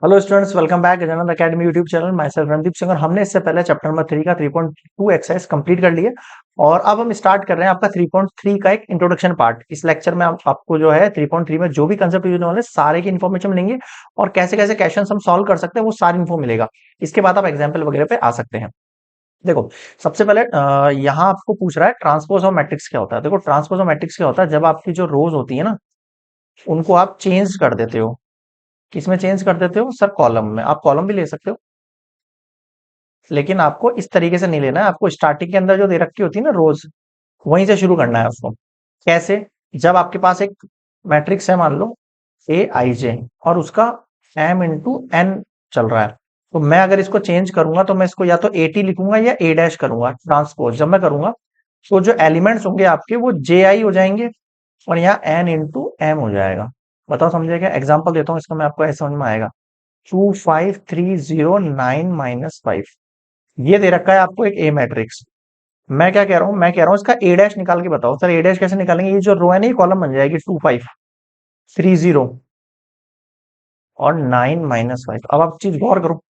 Hello students, welcome back general academy YouTube channel. My self Randeep Singh. और हमने इससे पहले चैप्टर नंबर 3 का 3.2 एक्सरसाइज कंप्लीट कर लिया और अब हम स्टार्ट कर रहे हैं आपका 3.3 का एक इंट्रोडक्शन पार्ट। इस लेक्चर में आपको जो है 3.3 में जो भी कंसेप्ट यूज होने वाले सारे की इन्फॉर्मेशन मिलेंगे और कैसे कैसे क्वेश्चन हम सॉल्व कर सकते हैं वो सारी इन्फो मिलेगा। इसके बाद आप एग्जाम्पल वगैरह पे आ सकते हैं। देखो, सबसे पहले यहाँ आपको पूछ रहा है ट्रांसपोज ऑफ मैट्रिक्स क्या होता है। देखो, ट्रांसपोज ऑफ मैट्रिक्स क्या होता है, जब आपकी जो रोज होती है ना उनको आप चेंज कर देते हो। किसमें चेंज कर देते हो सर? कॉलम में। आप कॉलम भी ले सकते हो, लेकिन आपको इस तरीके से नहीं लेना है। आपको स्टार्टिंग के अंदर जो दे रखी होती है ना रोज, वहीं से शुरू करना है उसको। कैसे? जब आपके पास एक मैट्रिक्स है, मान लो ए आई जे, और उसका एम इंटू एन चल रहा है, तो मैं अगर इसको चेंज करूंगा तो मैं इसको या तो ए टी लिखूंगा या ए डैश करूंगा। ट्रांसपोज जब मैं करूंगा तो जो एलिमेंट्स होंगे आपके वो जे आई हो जाएंगे और यहाँ एन इंटू एम हो जाएगा। बताओ समझे क्या? एग्जाम्पल देता हूँ इसका मैं, आपको ऐसे समझ में आएगा। 2 5 3 0 9 - 5, ये दे रखा है आपको एक ए मैट्रिक्स। मैं क्या कह रहा हूं? मैं कह रहा हूं इसका ए डैश निकाल के बताओ। सर ए डैश कैसे निकालेंगे? ये जो रो है ना, ये कॉलम बन जाएगी। 2 5 3 0 और 9 - 5। अब आप चीज गौर करो,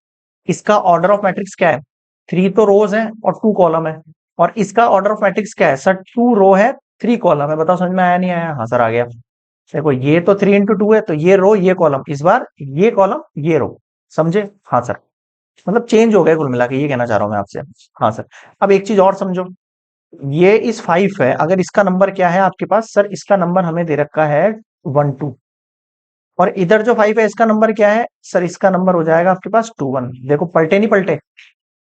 इसका ऑर्डर ऑफ मैट्रिक्स क्या है? 3 तो रोज है और 2 कॉलम है। और इसका ऑर्डर ऑफ मैट्रिक्स क्या है सर? 2 रो है, 3 कॉलम है। बताओ समझ में आया नहीं आया? हाँ सर, आ गया। देखो, ये तो 3 × 2 है, तो ये रो ये कॉलम, इस बार ये कॉलम ये रो। समझे? हाँ सर। मतलब चेंज हो गया कुल मिला के, ये कहना चाह रहा हूं मैं आपसे। हाँ सर। अब एक चीज और समझो, ये इस 5 है, अगर इसका नंबर क्या है आपके पास? सर इसका नंबर हमें दे रखा है 1 2। और इधर जो 5 है इसका नंबर क्या है? सर इसका नंबर हो जाएगा आपके पास 2 1। देखो, पलटे नहीं पलटे?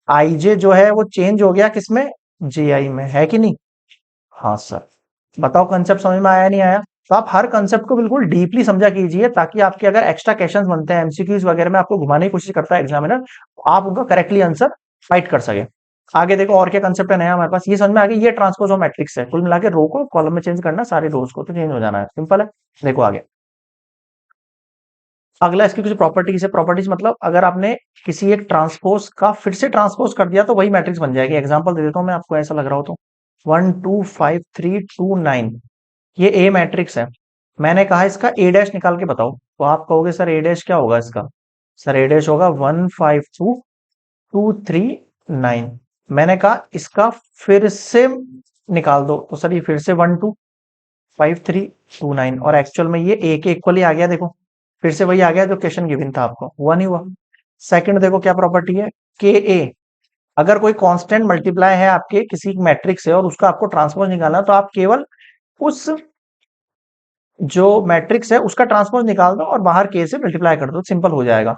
आई जे जो है वो चेंज हो गया किसमें? जे आई में, है कि नहीं? हाँ सर। बताओ कंसेप्ट समझ में आया नहीं आया? तो आप हर कंसेप्ट को बिल्कुल डीपली समझा कीजिए, ताकि आपके अगर एक्स्ट्रा क्वेश्चंस बनते हैं एमसीक्यूज वगैरह में, आपको घुमाने की कोशिश करता है एग्जामिनर, आप उनका करेक्टली आंसर फाइट कर सके। आगे देखो और क्या कंसेप्ट है नया हमारे पास, ये समझ में आ गया। ये ट्रांसपोज ऑफ मैट्रिक्स है। कुल मिला के रो को कॉलम में चेंज करना, सारे रोज को तो चेंज हो जाना है, सिंपल है। देखो आगे, अगला इसकी कुछ प्रॉपर्टीज है। प्रॉपर्टीज मतलब अगर आपने किसी एक ट्रांसपोज का फिर से ट्रांसपोज कर दिया तो वही मैट्रिक्स बन जाएगी। एग्जांपल दे देता हूं मैं आपको, ऐसा लग रहा हो तो। 1 2 5 3 2 9, ये ए मैट्रिक्स है। मैंने कहा इसका ए डैश निकाल के बताओ, तो आप कहोगे सर ए डैश क्या होगा इसका? सर ए डैश होगा 1 5 2 2 3 9। मैंने कहा इसका फिर से निकाल दो, तो सर ये फिर से 1 2 5 3 2 9, और एक्चुअल में ये ए के इक्वली आ गया। देखो, फिर से वही आ गया जो क्वेश्चन गिवन था आपको, हुआ नहीं हुआ? सेकंड देखो क्या प्रॉपर्टी है, के ए। अगर कोई कांस्टेंट मल्टीप्लाई है आपके किसी मैट्रिक्स से और उसका आपको ट्रांसपोज निकालना, तो आप केवल उस जो मैट्रिक्स है उसका ट्रांसपोज निकाल दो और बाहर के से मल्टीप्लाई कर दो, सिंपल हो जाएगा।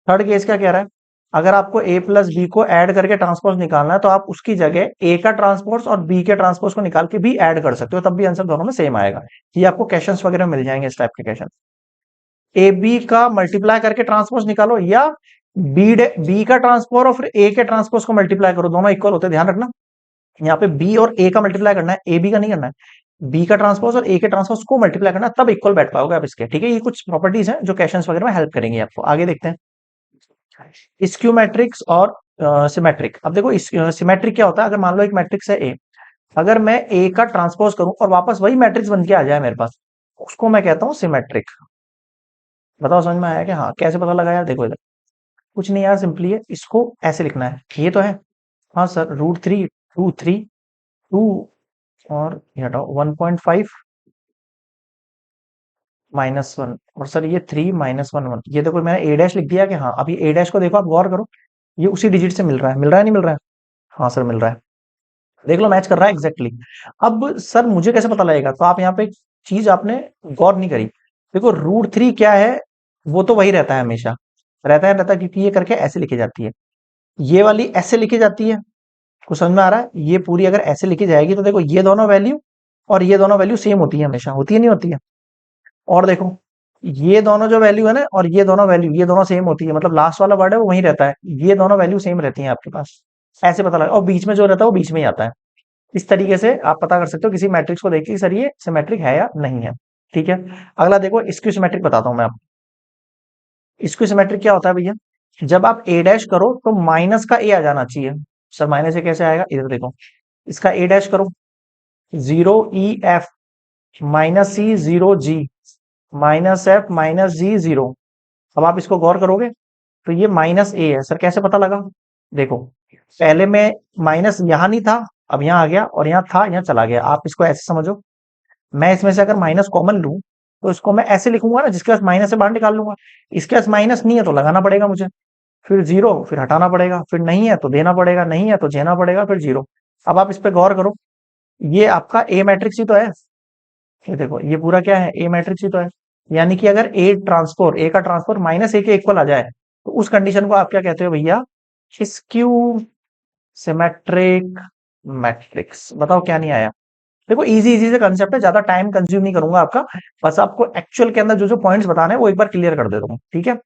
थर्ड केस क्या कह रहा है? अगर आपको ए प्लस बी को ऐड करके ट्रांसपोज निकालना है, तो आप उसकी जगह ए का ट्रांसपोज और बी के ट्रांसपोज को निकाल के भी ऐड कर सकते हो, तब भी आंसर दोनों में सेम आएगा। ये आपको क्वेश्चंस वगैरह मिल जाएंगे इस टाइप के क्वेश्चन। ए बी का मल्टीप्लाई करके ट्रांसपोज निकालो, या बी का ट्रांसपोज और फिर ए के ट्रांसपोज को मल्टीप्लाई करो, दोनों इक्वल होते हैं, ध्यान रखना। यहाँ पे बी और ए का मल्टीप्लाई करना है, ए बी का नहीं करना है। बी का ट्रांसपोज और ए के ट्रांसपोज को मल्टीप्लाई करना है, तब इक्वल बैठ पाओगे आप इसके। ठीक है, ये कुछ प्रॉपर्टीज हैं जो क्वेश्चंस वगैरह में हेल्प करेंगे आपको। आगे देखते हैं स्क्यू मैट्रिक्स और सिमेट्रिक। अब देखो, सिमेट्रिक क्या होता है? अगर मान लो एक मैट्रिक्स है ए, अगर मैं ए का ट्रांसपोज करूं और वापस वही मैट्रिक्स बन के आ जाए मेरे पास, उसको मैं कहता हूं सिमेट्रिक। बताओ समझ में आया कि हाँ? कैसे पता लगा यार? देखो इधर कुछ नहीं यार, सिंपली है, इसको ऐसे लिखना है, ये तो है। हाँ सर, √3 2 3 2, और ये हटाओ 1.5 -1, और सर ये 3 - 1 1। ये देखो मैंने ए डैश लिख दिया कि हाँ, अभी ए डैश को देखो, आप गौर करो, ये उसी डिजिट से मिल रहा है। मिल रहा है नहीं मिल रहा है? हाँ सर, मिल रहा है। देख लो, मैच कर रहा है एग्जैक्टली exactly। अब सर मुझे कैसे पता लगेगा? तो आप यहाँ पे एक चीज आपने गौर नहीं करी। देखो, √3 क्या है? वो तो वही रहता है हमेशा, रहता है, क्योंकि ये करके ऐसे लिखी जाती है, ये वाली ऐसे लिखी जाती है। कुछ समझ में आ रहा है? ये पूरी अगर ऐसे लिखी जाएगी तो देखो, ये दोनों वैल्यू और ये दोनों वैल्यू सेम होती है हमेशा, होती है नहीं होती है? और देखो, ये दोनों जो वैल्यू है ना और ये दोनों वैल्यू, ये दोनों सेम होती है, मतलब लास्ट वाला वर्ड है वो वहीं रहता है, ये दोनों वैल्यू सेम रहती हैं आपके पास। ऐसे पता लगा, और बीच में जो रहता है वो बीच में ही आता है। इस तरीके से आप पता कर सकते हो किसी मैट्रिक्स को देख के सर ये सिमेट्रिक है या नहीं है। ठीक है, अगला देखो स्क्यू सिमेट्रिक बताता हूं मैं आपको। स्क्यू सिमेट्रिक क्या होता है भैया? जब आप ए डैश करो तो माइनस का ए आ जाना चाहिए। सर माइनस ए कैसे आएगा? इधर देखो, इसका ए डैश करो, 0 E F -C 0 G -F -G 0, अब आप इसको गौर करोगे तो ये माइनस ए है सर, कैसे पता लगा? देखो, पहले में माइनस यहां नहीं था, अब यहां आ गया, और यहां था यहां चला गया। आप इसको ऐसे समझो, मैं इसमें से अगर माइनस कॉमन लूं तो इसको मैं ऐसे लिखूंगा ना, जिसके पास माइनस से बाहर निकाल लूंगा। इसके पास माइनस नहीं है तो लगाना पड़ेगा मुझे, फिर जीरो, फिर हटाना पड़ेगा, फिर नहीं है तो देना पड़ेगा, नहीं है तो देना पड़ेगा, फिर जीरो। अब आप इस पे गौर करो, ये आपका ए मैट्रिक्स ही तो है। ये देखो, ये पूरा क्या है? ए मैट्रिक्स ही तो है। यानी कि अगर ए का ट्रांसपोर माइनस ए के इक्वल आ जाए तो उस कंडीशन को आप क्या कहते हो भैया? Skew symmetric matrix. बताओ क्या नहीं आया? देखो, इजी इजी से कंसेप्ट है, ज्यादा टाइम कंज्यूम नहीं करूंगा आपका। बस आपको एक्चुअल के अंदर जो जो पॉइंट्स बताने हैं वो एक बार क्लियर कर देता हूँ, ठीक है?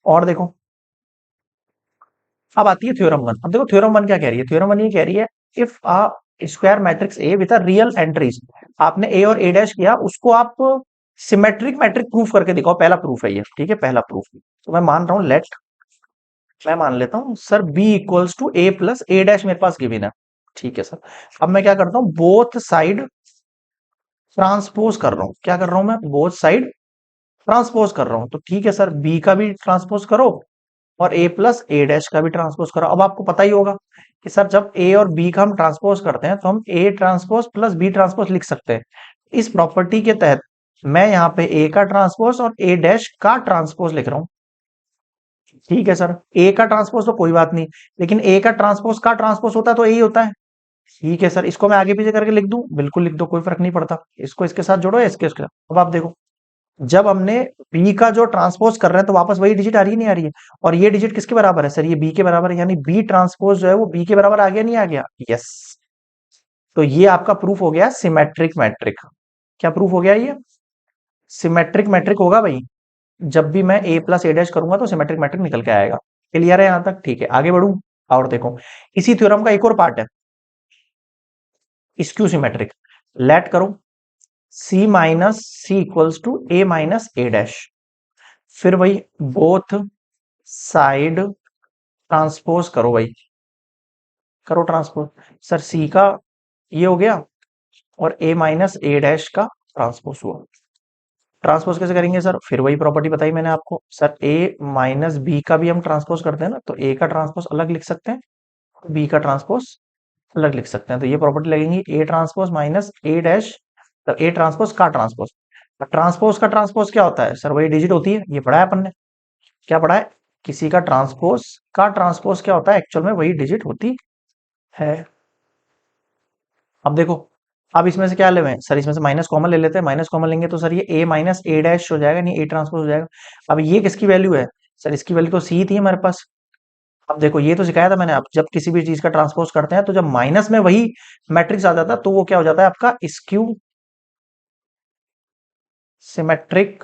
और देखो, अब आती है थ्योरम वन। अब देखो थ्योरम वन क्या कह रही है? थ्योरम वन ये कह रही है, if a square matrix A with a real entries, आपने ए और ए डैश किया, उसको आप सिमेट्रिक मैट्रिक प्रूफ करके दिखाओ। पहला प्रूफ है ये, ठीक है? पहला प्रूफ। तो मैं मान रहा हूं, लेट, मैं मान लेता हूं sir B equals to A plus A dash मेरे पास गिवन है, ठीक है सर? अब मैं क्या करता हूं, बोथ साइड ट्रांसपोज कर रहा हूं। क्या कर रहा हूं मैं? बोथ साइड ट्रांसपोज कर रहा हूं। तो ठीक है सर, बी का भी ट्रांसपोज करो और ए प्लस ए डैश का भी ट्रांसपोज करो। अब आपको पता ही होगा कि सर जब ए और बी का हम ट्रांसपोज करते हैं तो हम A transpose plus B transpose लिख सकते हैं। इस प्रॉपर्टी के तहत मैं यहाँ पे ए का ट्रांसपोज और ए डैश का ट्रांसपोज लिख रहा हूं। ठीक है सर, ए का ट्रांसपोज तो कोई बात नहीं, लेकिन ए का ट्रांसपोज का ट्रांसपोज होता है तो यही होता है। ठीक है सर, इसको मैं आगे पीछे करके लिख दूं? बिल्कुल लिख दो, कोई फर्क नहीं पड़ता। इसको इसके साथ जोड़ो या इसके साथ। अब आप देखो, जब हमने बी का जो ट्रांसपोज कर रहे हैं तो वापस वही डिजिट आ रही है, नहीं आ रही है? और ये डिजिट किसके बराबर है सर? ये बी के बराबर है, यानी बी ट्रांसपोज जो है वो बी के बराबर आ गया, नहीं आ गया? यस। तो ये आपका प्रूफ हो गया सिमेट्रिक मैट्रिक। क्या प्रूफ हो गया ये? सिमेट्रिक मैट्रिक होगा भाई। जब भी मैं ए प्लस ए डैश करूंगा तो सिमेट्रिक मैट्रिक निकल के आएगा। क्लियर है यहां तक? ठीक है, आगे बढ़ू। और देखो, इसी थ्योरम का एक और पार्ट है, स्क्यू सिमेट्रिक। लेट करो C minus C equals to A minus A dash, फिर वही बोथ साइड ट्रांसपोज करो भाई, करो ट्रांसपोज। सर सी का ये हो गया और ए माइनस ए डैश का ट्रांसपोज हुआ। ट्रांसपोज कैसे करेंगे सर? फिर वही प्रॉपर्टी बताई मैंने आपको सर, ए माइनस बी का भी हम ट्रांसपोज करते हैं ना, तो ए का ट्रांसपोज अलग लिख सकते हैं, बी का ट्रांसपोज अलग लिख सकते हैं। तो ये प्रॉपर्टी लगेंगी, A transpose minus A dash, तो ए ट्रांसपोज का ट्रांसपोज। ट्रांसपोज का ट्रांसपोज क्या होता है सर? वही डिजिट होती है, ये पढ़ा है अपन ने। क्या पढ़ा है? किसी का ट्रांसपोज का ट्रांसपोज क्या होता है? एक्चुअल में वही डिजिट होती है। अब देखो, अब इसमें से क्या ले हैं सर? इसमें से माइनस कॉमन ले लेते हैं। माइनस कॉमन लेंगे तो सर ये ए माइनस ए डैश हो जाएगा, नहीं ए ट्रांसपोज हो जाएगा। अब ये किसकी वैल्यू है सर? इसकी वैल्यू तो सी थी हमारे पास। अब देखो, ये तो सिखाया था मैंने, आप जब किसी भी चीज का ट्रांसपोज करते हैं तो जब माइनस में वही मैट्रिक्स आ जाता है तो वो क्या हो जाता है आपका? स्क्यू सिमेट्रिक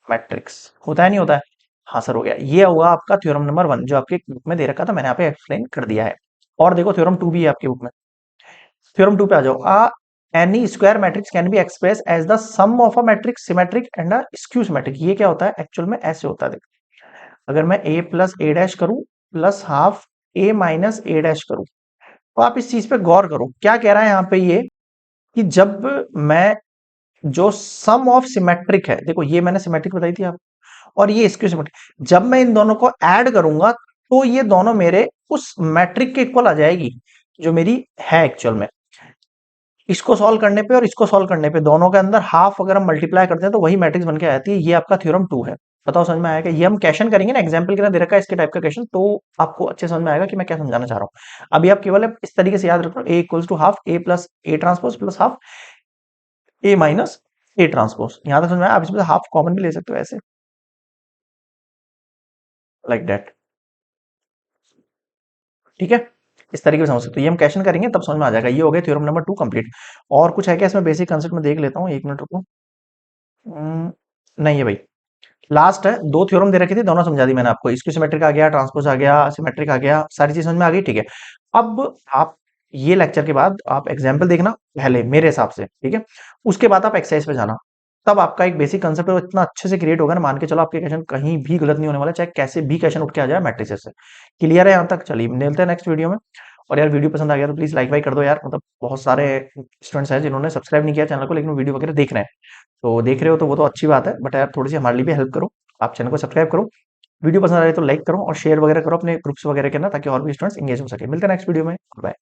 मैट्रिक्स होता है, नहीं होता है? हाँ सर, हो गया। ये हुआ आपका थ्योरम नंबर वन, जो आपके बुक में दे रखा था, मैंने यहाँ पे एक्सप्लेन कर दिया है। और देखो, थ्योरम टू भी है आपकी बुक में। थ्योरम टू पे आ जाओ। Any square matrix can be express as the sum of a matrix symmetric and a skew symmetric. ये क्या होता है एक्चुअल में? ऐसे होता है, देखो, अगर मैं ए प्लस ए डैश करूं plus half A minus A dash करूं, तो आप इस चीज पे गौर करो, क्या कह रहा है यहाँ पे ये, कि जब मैं जो सम ऑफ सिमेट्रिक है, देखो ये मैंने सिमेट्रिक बताई थी आप, और ये स्क्यू सिमेट्रिक, जब मैं इन दोनों को ऐड करूंगा तो ये दोनों मेरे उस मैट्रिक के इक्वल आ जाएगी जो मेरी है एक्चुअल में। इसको सॉल्व करने पे और इसको सॉल्व करने पे दोनों के अंदर हाफ अगर हम मल्टीप्लाई करते हैं तो वही मैट्रिक्स बन के आती है। ये आपका थ्योरम टू है। बताओ समझ में आएगा? ये हम क्वेश्चन करेंगे ना, एग्जाम्पल के ना दे रखा है इसके टाइप का क्वेश्चन, तो आपको अच्छे समझ में आएगा कि मैं क्या समझाना चाह रहा हूँ। अभी आप केवल इस तरीके से याद रखो, A equals to half A plus A transpose plus half A minus A transpose. यहां तक समझ में आया? आप इसमें से हाफ कॉमन भी ले सकते हो ऐसे, लाइक दैट। ठीक है, इस तरीके से समझ सकते हो। ये हम क्वेश्चन करेंगे तब समझ में आ जाएगा। ये हो गया थ्योरम नंबर टू कंप्लीट। और कुछ है क्या इसमें? बेसिक कंसेप्ट में देख लेता हूँ, एक मिनट रुको। नहीं है भाई, लास्ट है। दो थ्योरम दे रखी थी, दोनों समझा दी मैंने आपको। इसकी सिमेट्रिक आ गया, ट्रांसपोज आ गया, सिमेट्रिक आ गया, सारी चीज समझ में आ गई। ठीक है, अब आप ये लेक्चर के बाद आप एग्जाम्पल देखना पहले मेरे हिसाब से, ठीक है? उसके बाद आप एक्सरसाइज पे जाना, तब आपका एक बेसिक कंसेप्ट इतना अच्छे से क्रिएट होगा ना, मान के चलो आपके क्वेश्चन कहीं भी गलत नहीं होने वाला, चाहे कैसे भी क्वेश्चन उठ के आ जाए मैट्रिसेस से। क्लियर है यहाँ तक? चलिए मिलते हैं नेक्स्ट वीडियो में। और यार वीडियो पसंद आ गया तो प्लीज लाइक वाइक कर दो यार, मतलब बहुत सारे स्टूडेंट्स हैं जिन्होंने सब्सक्राइब नहीं किया चैनल को, लेकिन वीडियो वगैरह देख रहे हैं। तो देख रहे हो तो वो तो अच्छी बात है, बट यार थोड़ी सी हमारे लिए भी हेल्प करो। आप चैनल को सब्सक्राइब करो, वीडियो पसंद आ रही है तो लाइक करो और शेयर वगैरह करो अपने ग्रुप्स वगैरह के ना, ताकि और भी स्टूडेंट्स एंगेज हो सके। मिलते हैं नेक्स्ट वीडियो में, बाय।